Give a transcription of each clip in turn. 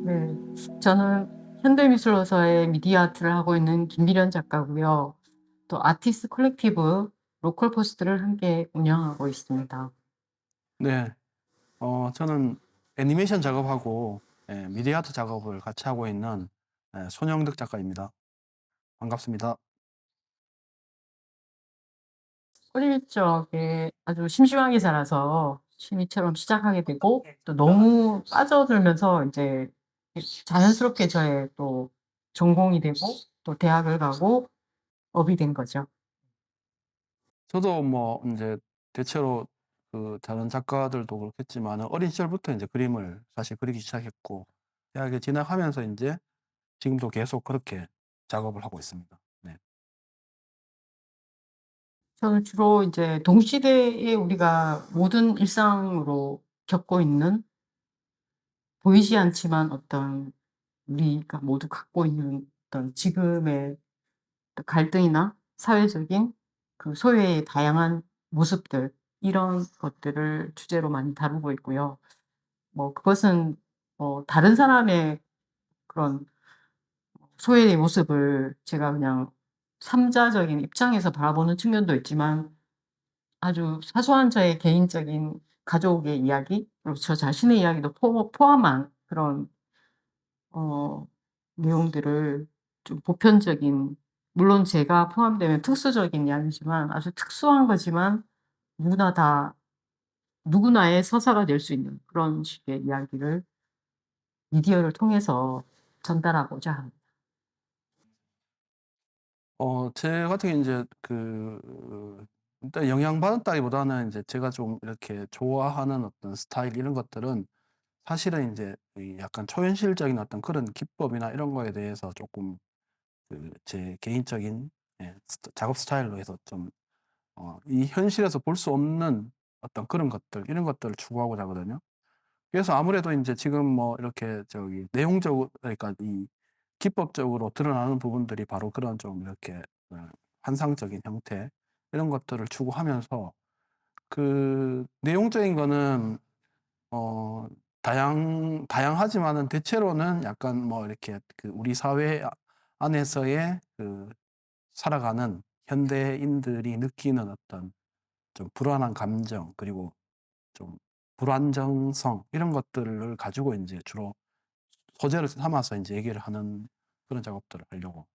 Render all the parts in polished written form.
네. 저는 현대미술로서의 미디어 아트를 하고 있는 김미련 작가고요. 또 아티스트 컬렉티브 로컬 포스트를 함께 운영하고 있습니다. 네. 저는 애니메이션 작업하고 미디어 아트 작업을 같이 하고 있는 손영득 작가입니다. 반갑습니다. 어릴 적에 아주 심심하게 자라서 취미처럼 시작하게 되고 또 너무 빠져들면서 이제 자연스럽게 저의 또 전공이 되고 또 대학을 가고 업이 된 거죠. 저도 뭐 이제 대체로 그 다른 작가들도 그렇겠지만 어린 시절부터 이제 그림을 사실 그리기 시작했고 대학에 진학하면서 이제 지금도 계속 그렇게 작업을 하고 있습니다. 네. 저는 주로 이제 동시대에 우리가 모든 일상으로 겪고 있는 보이지 않지만 어떤 우리가 모두 갖고 있는 어떤 지금의 갈등이나 사회적인 그 소외의 다양한 모습들 이런 것들을 주제로 많이 다루고 있고요. 뭐 그것은 다른 사람의 그런 소외의 모습을 제가 그냥 삼자적인 입장에서 바라보는 측면도 있지만 아주 사소한 저의 개인적인 가족의 이야기 그리고 저 자신의 이야기도 포함한 그런 어 내용들을 좀 보편적인 물론 제가 포함되면 특수적인 이야기지만 아주 특수한 거지만 누구나 다 누구나의 서사가 될 수 있는 그런 식의 이야기를 미디어를 통해서 전달하고자 합니다. 제 같은 경우는 이제 일단 영향받았다기보다는 이제 제가 좀 이렇게 좋아하는 어떤 스타일 이런 것들은 사실은 이제 이 약간 초현실적인 어떤 그런 기법이나 이런 거에 대해서 조금 제 개인적인 작업 스타일로 해서 좀 이 현실에서 볼 수 없는 어떤 그런 것들 이런 것들을 추구하고자 하거든요. 그래서 아무래도 인제 지금 뭐 이렇게 저기 내용적으로 그러니까 이 기법적으로 드러나는 부분들이 바로 그런 좀 이렇게 환상적인 형태 이런 것들을 추구하면서 그 내용적인 거는 어 다양하지만은 대체로는 약간 뭐 이렇게 그 우리 사회 안에서의 그 살아가는 현대인들이 느끼는 어떤 좀 불안한 감정 그리고 좀 불안정성 이런 것들을 가지고 인제 주로 소재를 삼아서 인제 얘기를 하는 그런 작업들을 하려고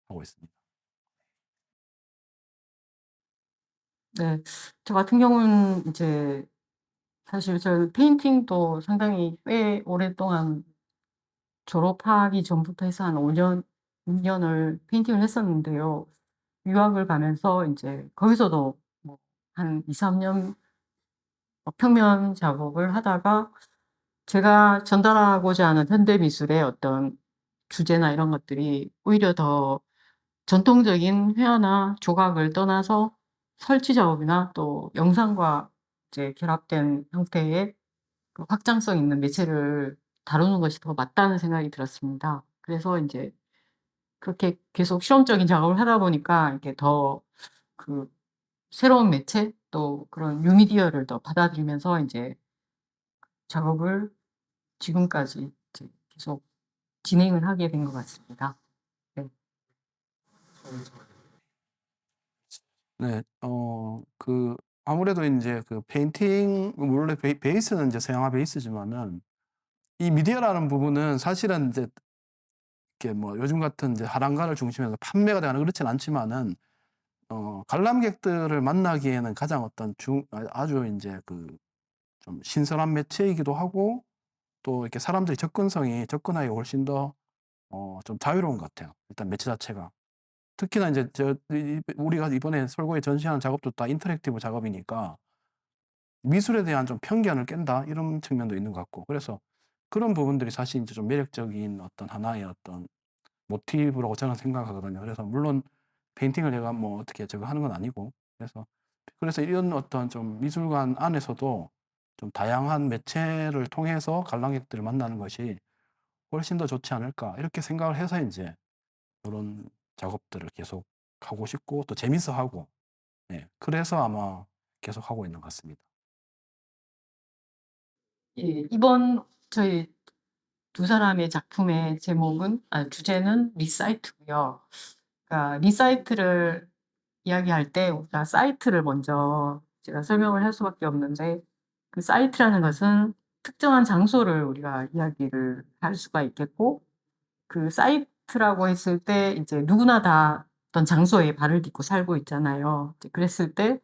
하고 있습니다. 네. 저 같은 경우는 이제 사실 저는 페인팅도 상당히 꽤 오랫동안 졸업하기 전부터 해서 한 5 년을 페인팅을 했었는데요. 유학을 가면서 인제 거기서도 뭐 한 2-3년 평면 작업을 하다가 제가 전달하고자 하는 현대 미술의 어떤 주제나 이런 것들이 오히려 더 전통적인 회화나 조각을 떠나서 설치 작업이나 또 영상과 이제 결합된 형태의 그 확장성 있는 매체를 다루는 것이 더 맞다는 생각이 들었습니다. 그래서 인제 그렇게 계속 실험적인 작업을 하다 보니까 이렇게 더 그 새로운 매체 또 그런 뉴미디어를 더 받아들이면서 인제 작업을 지금까지 이제 계속 진행을 하게 된 것 같습니다. 네. 네. 아무래도 인제 그 페인팅 물론 베이스는 인제 서양화 베이스지만은 이 미디어라는 부분은 사실은 인제 이렇게 뭐 요즘 같은 이제 하단가를 중심해서 판매가 되거나 그렇진 않지만은 관람객들을 만나기에는 가장 어떤 아주 인제 좀 신선한 매체이기도 하고 또 이렇게 사람들이 접근하기가 훨씬 더 좀 자유로운 것 같아요, 일단 매체 자체가. 특히나 인제 우리가 이번에 설고에 전시하는 작업도 다 인터랙티브 작업이니까 '미술에 대한 좀 편견을 깬다.' 이런 측면도 있는 것 같고 그래서 그런 부분들이 사실 인제 좀 매력적인 어떤 하나의 어떤 모티브라고 저는 생각하거든요. 그래서 물론 페인팅을 내가 뭐 어떻게 저거 하는 건 아니고 그래서 이런 어떤 좀 미술관 안에서도 좀 다양한 매체를 통해서 관람객들을 만나는 것이 '훨씬 더 좋지 않을까.' 이렇게 생각을 해서 인제 요런 작업들을 계속 하고 싶고 또 재밌어 하고 그래서 아마 계속하고 있는 것 같습니다. 예. 이번 저희 두 사람의 작품의 주제는 리사이트고요. 그러니까 리사이트를 이야기할 때 우리가 사이트를 먼저 제가 설명을 할 수밖에 없는데, 그 사이트라는 것은 특정한 장소를 우리가 이야기를 할 수가 있겠고, 그 사이트라고 했을 때 이제 누구나 다 어떤 장소에 발을 딛고 살고 있잖아요. 이제 그랬을 때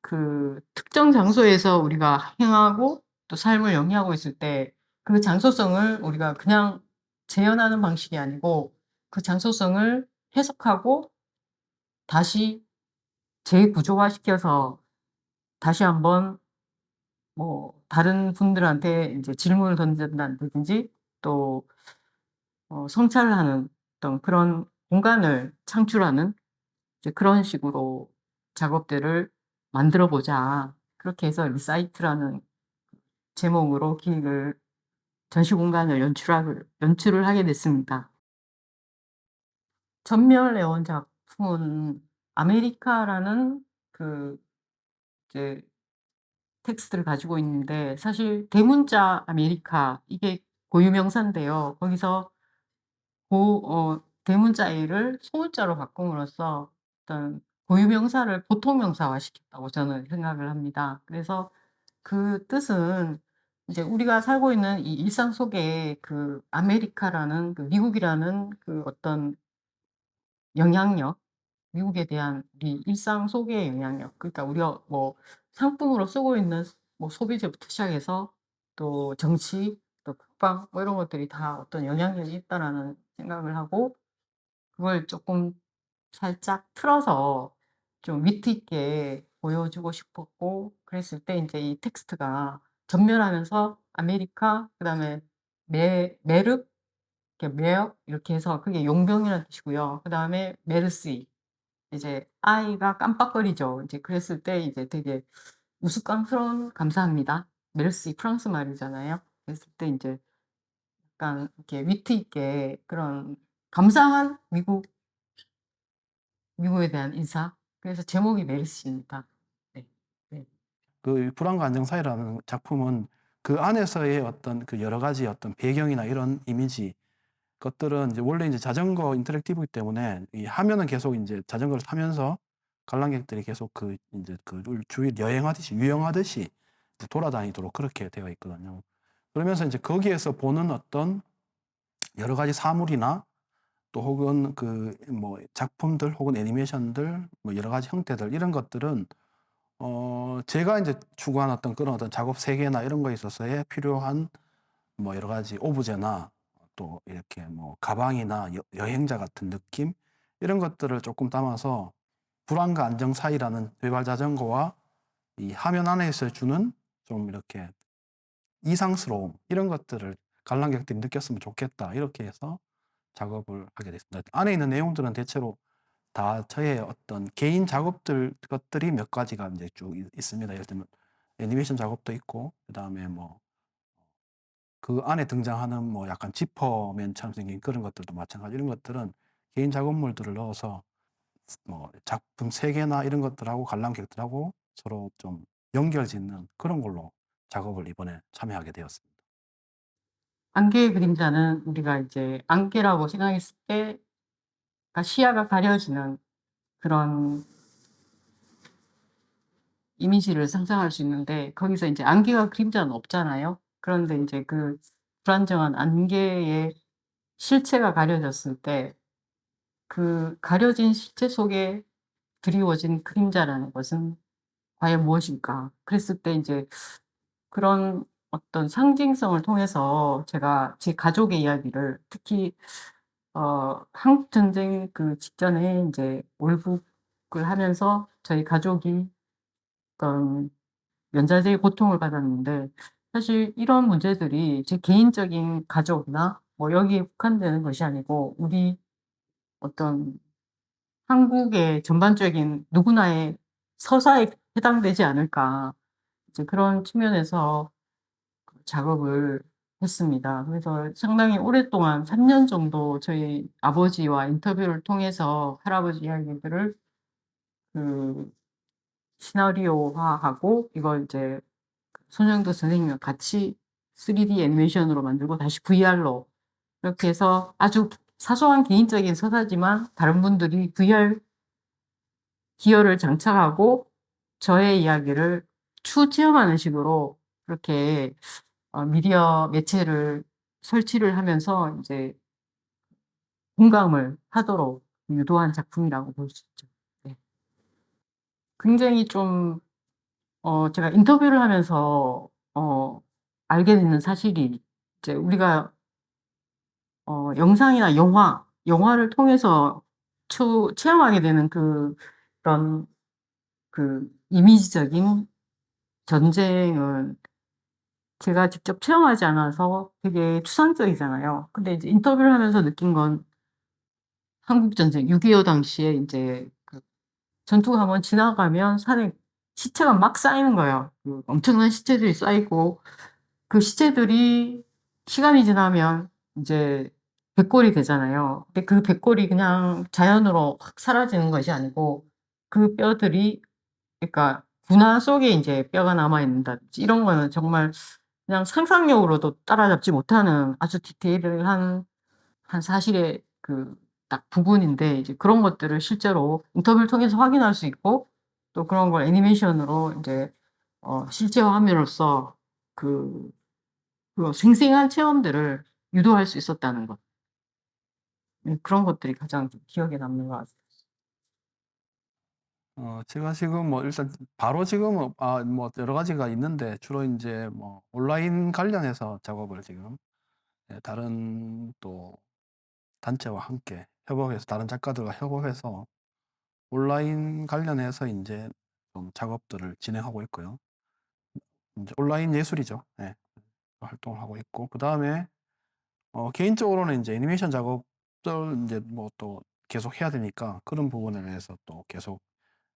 그 특정 장소에서 우리가 행하고 또 삶을 영위하고 있을 때 그 장소성을 우리가 그냥 재현하는 방식이 아니고 그 장소성을 해석하고 다시 재구조화시켜서 다시 한번 뭐 다른 분들한테 인제 질문을 던진다든지 또 성찰을 하는 어떤 그런 공간을 창출하는 이제 그런 식으로 작업들을 만들어 보자. 그렇게 해서 리사이트라는 제목으로 기획을 전시 공간을 연출을 하게 됐습니다. 전멸 애원 작품은 아메리카라는 그 이제 텍스트를 가지고 있는데, 사실 대문자 아메리카 이게 고유 명사인데요. 거기서 대문자 A를 소문자로 바꿈으로써 어떤 고유 명사를 보통 명사화시켰다고 저는 생각을 합니다. 그래서 그 뜻은 이제 우리가 살고 있는 이 일상 속에 그 아메리카라는 그 미국이라는 그 어떤 영향력, 미국에 대한 우리 일상 속의 영향력, 그러니까 우리가 뭐 상품으로 쓰고 있는 뭐 소비재부터 시작해서 또 정치, 또 국방 뭐 이런 것들이 다 어떤 영향력이 있다라는 생각을 하고, 그걸 조금 살짝 틀어서 좀 위트 있게 보여주고 싶었고, 그랬을 때 인제 이 텍스트가 전멸하면서 아메리카 그다음에 메르 이렇게 메어 이렇게 해서 그게 용병이라는 뜻이고요. 그다음에 메르시 이제 아이가 깜빡거리죠. 이제 그랬을 때 이제 되게 우스꽝스러운 감사합니다. 메르시 프랑스 말이잖아요. 그랬을 때 인제 약간 이렇게 위트 있게 그런 감사한 미국에 대한 인사. 그래서 제목이 메르시입니다. 네. 네. 그 불안과 안정 사이라는 작품은 그 안에서의 어떤 그 여러 가지 어떤 배경이나 이런 이미지 것들은 이제 원래 이제 자전거 인터랙티브이기 때문에 이 화면은 계속 인제 자전거를 타면서 관람객들이 계속 그 인제 그 주위를 여행하듯이 유영하듯이 돌아다니도록 그렇게 되어 있거든요. 그러면서 인제 거기에서 보는 어떤 여러 가지 사물이나 또 혹은 그 뭐 작품들 혹은 애니메이션들 뭐 여러 가지 형태들 이런 것들은 제가 인제 추구한 그런 어떤 작업 세계나 이런 거에 있어서의 필요한 뭐 여러 가지 오브제나 또 이렇게 뭐 가방이나 여행자 같은 느낌 이런 것들을 조금 담아서 불안과 안정 사이라는 외발 자전거와 이 화면 안에서 주는 좀 이렇게 이상스러움 이런 것들을 관람객들이 느꼈으면 좋겠다 이렇게 해서 작업을 하게 됐습니다. 안에 있는 내용들은 대체로 다 저의 어떤 개인 작업들 것들이 몇 가지가 인제 쭉 있습니다. 예를 들면 애니메이션 작업도 있고 그다음에 뭐 그 안에 등장하는 뭐 약간 지퍼맨처럼 생긴 그런 것들도 마찬가지 이런 것들은 개인 작업물들을 넣어서 뭐 작품 세계나 이런 것들하고 관람객들하고 서로 좀 연결짓는 그런 걸로 작업을 이번에 참여하게 되었습니다. 안개의 그림자는 우리가 이제 안개라고 생각했을 때 그러니까 시야가 가려지는 그런 이미지를 상상할 수 있는데, 거기서 인제 안개와 그림자는 없잖아요. 그런데 인제 그 불안정한 안개의 실체가 가려졌을 때 그 가려진 실체 속에 드리워진 그림자라는 것은 과연 무엇일까? 그랬을 때 인제 그런 어떤 상징성을 통해서 제가 제 가족의 이야기를, 특히 한국 전쟁 그 직전에 인제 월북을 하면서 저희 가족이 어떤 연좌제의 고통을 받았는데, 사실 이런 문제들이 제 개인적인 가족이나 뭐 여기에 국한되는 것이 아니고 우리 어떤 한국의 전반적인 누구나의 서사에 해당되지 않을까, 이제 그런 측면에서 그 작업을 했습니다. 그래서 상당히 오랫동안 3년 정도 저희 아버지와 인터뷰를 통해서 할아버지 이야기들을 그 시나리오화하고 이걸 이제 손영도 선생님과 같이 3D 애니메이션으로 만들고 다시 VR로 이렇게 해서 아주 사소한 개인적인 서사지만 다른 분들이 VR 기어를 장착하고 저의 이야기를 추 체험하는 식으로 그렇게 미디어 매체를 설치를 하면서 이제 공감을 하도록 유도한 작품이라고 볼 수 있죠. 네. 굉장히 좀 제가 인터뷰를 하면서 알게 되는 사실이 이제 우리가 영상이나 영화를 통해서 체험하게 되는 그런 그 이미지적인 전쟁은 제가 직접 체험하지 않아서 되게 추상적이잖아요. 근데 이제 인터뷰를 하면서 느낀 건 한국 전쟁 6.25 당시에 인제 그 전투가 한번 지나가면 산에 시체가 막 쌓이는 거예요. 그 엄청난 시체들이 쌓이고 그 시체들이 시간이 지나면 인제 백골이 되잖아요. 근데 그 백골이 그냥 자연으로 확 사라지는 것이 아니고 그 뼈들이 그러니까 분화 속에 인제 뼈가 남아 있는다든지 이런 거는 정말 그냥 상상력으로도 따라잡지 못하는 아주 디테일한 사실의 딱 부분인데 이제 그런 것들을 실제로 인터뷰를 통해서 확인할 수 있고 또 그런 걸 애니메이션으로 인제 실제화함으로써 그 생생한 체험들을 유도할 수 있었다는 것. 그런 것들이 가장 좀 기억에 남는 것 같습니다. 제가 지금 뭐 일단 바로 지금은 뭐 여러 가지가 있는데 주로 인제 뭐 온라인 관련해서 작업을 지금 다른 또 단체와 함께 협업해서 다른 작가들과 협업해서 온라인 관련해서 인제 좀 작업들을 진행하고 있고요. 인제 온라인 예술이죠. 예. 활동을 하고 있고 그다음에 개인적으로는 인제 애니메이션 작업들 인제 뭐 또 계속 해야 되니까 그런 부분에 대해서 또 계속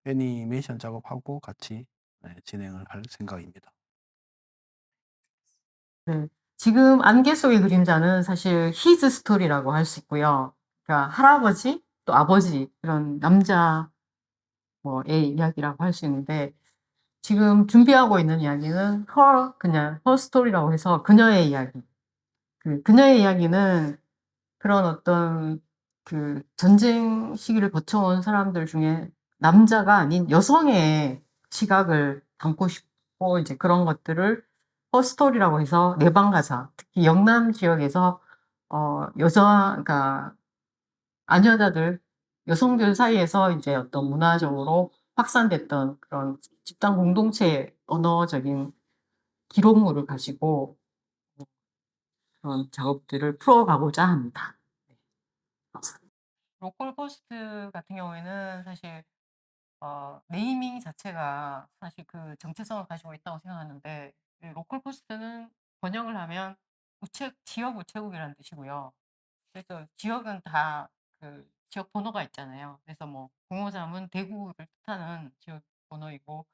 애니메이션 작업하고 같이 진행을 할 생각입니다. 네. 지금 안개 속의 그림자는 사실 히즈 스토리라고 할 수 있고요. 그러니까 할아버지 또 아버지 이런 남자 의 이야기라고 할 수 있는데 지금 준비하고 있는 이야기는 그냥 her 스토리라고 해서 그녀의 이야기. 그녀의 이야기는 그런 어떤 전쟁 시기를 거쳐온 사람들 중에 남자가 아닌 여성의 시각을 담고 싶고 이제 그런 것들을 허스토리라고 해서 내방 가사, 특히 영남 지역에서 그러니까 아녀자들, 여성들 사이에서 이제 어떤 문화적으로 확산됐던 그런 집단 공동체의 언어적인 기록물을 가지고 그런 작업들을 풀어가고자 합니다. 네. 로컬 포스트 같은 경우에는 사실 네이밍 자체가 사실 정체성을 가지고 있다고 생각하는데 이 로컬 포스트는 번역을 하면 지역 우체국이라는 뜻이고요. 그래서 지역은 다 지역 번호가 있잖아요. 그래서 뭐 053은 대구를 뜻하는 지역 번호이고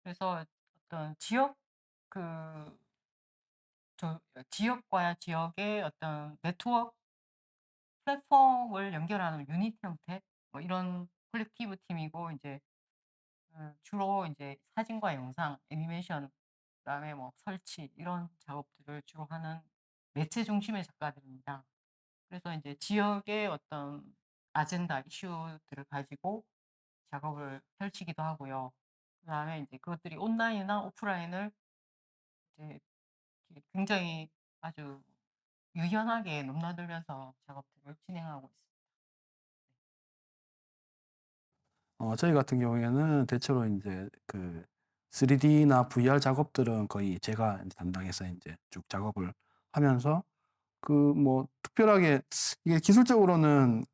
그래서 어떤 그 지역과 지역의 어떤 네트워크 플랫폼을 연결하는 유닛 형태 이런 콜렉티브 팀이고 이제 주로 이제 사진과 영상, 애니메이션, 그다음에 뭐 설치 이런 작업들을 주로 하는 매체 중심의 작가들입니다. 그래서 이제 지역의 어떤 아젠다, 이슈들을 가지고 작업을 펼치기도 하고요. 그다음에 이제 그것들이 온라인이나 오프라인을 이제 굉장히 아주 유연하게 넘나들면서 작업들을 진행하고 있습니다. 저희 같은 경우에는 대체로 인제 3D나 VR 작업들은 거의 제가 담당해서 인제 쭉 작업을 하면서 뭐 특별하게 이게 기술적으로는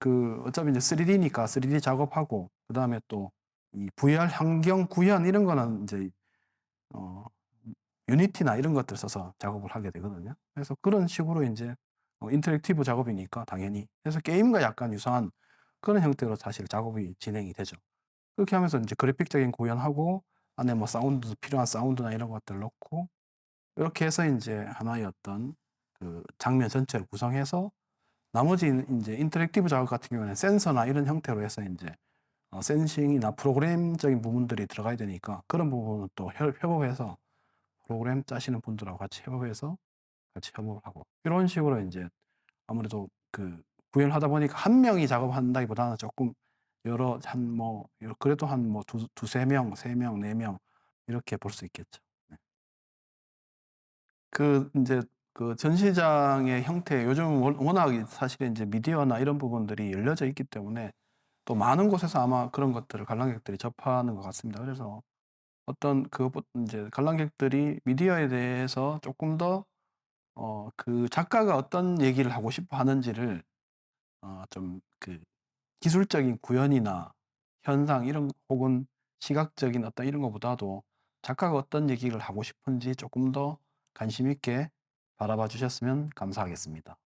어차피 이제 3D니까 3D 작업하고 그다음에 또 이 VR 환경 구현 이런 거는 인제 어 유니티나 이런 것들 써서 작업을 하게 되거든요. 그래서 그런 식으로 인제 인터랙티브 작업이니까 당연히. 그래서 게임과 약간 유사한 그런 형태로 사실 작업이 진행이 되죠. 그렇게 하면서 인제 그래픽적인 구현하고 안에 뭐 필요한 사운드나 이런 것들 넣고 이렇게 해서 인제 하나의 어떤 장면 전체를 구성해서 나머지 인제 인터랙티브 작업 같은 경우에는 센서나 이런 형태로 해서 인제 센싱이나 프로그램적인 부분들이 들어가야 되니까 그런 부분은 또 협업해서 프로그램 짜시는 분들하고 같이 협업해서 같이 협업을 하고 이런 식으로 인제 아무래도 그 구현하다 보니까 한 명이 작업한다기보다는 쪼끔 여러 한 뭐 그래도 한 뭐 두세 명, 세 명, 네 명 이렇게 볼 수 있겠죠. 네. 그 인제 그 전시장의 형태 요즘 워낙 사실은 인제 미디어나 이런 부분들이 열려져 있기 때문에 또 많은 곳에서 아마 그런 것들을 관람객들이 접하는 것 같습니다. 그래서 어떤 인제 관람객들이 미디어에 대해서 쪼끔 더 그 작가가 어떤 얘기를 하고 싶어 하는지를 좀 그 기술적인 구현이나 현상 이런 혹은 시각적인 어떤 이런 것보다도 작가가 어떤 얘기를 하고 싶은지 쪼끔 더 관심 있게 바라봐 주셨으면 감사하겠습니다.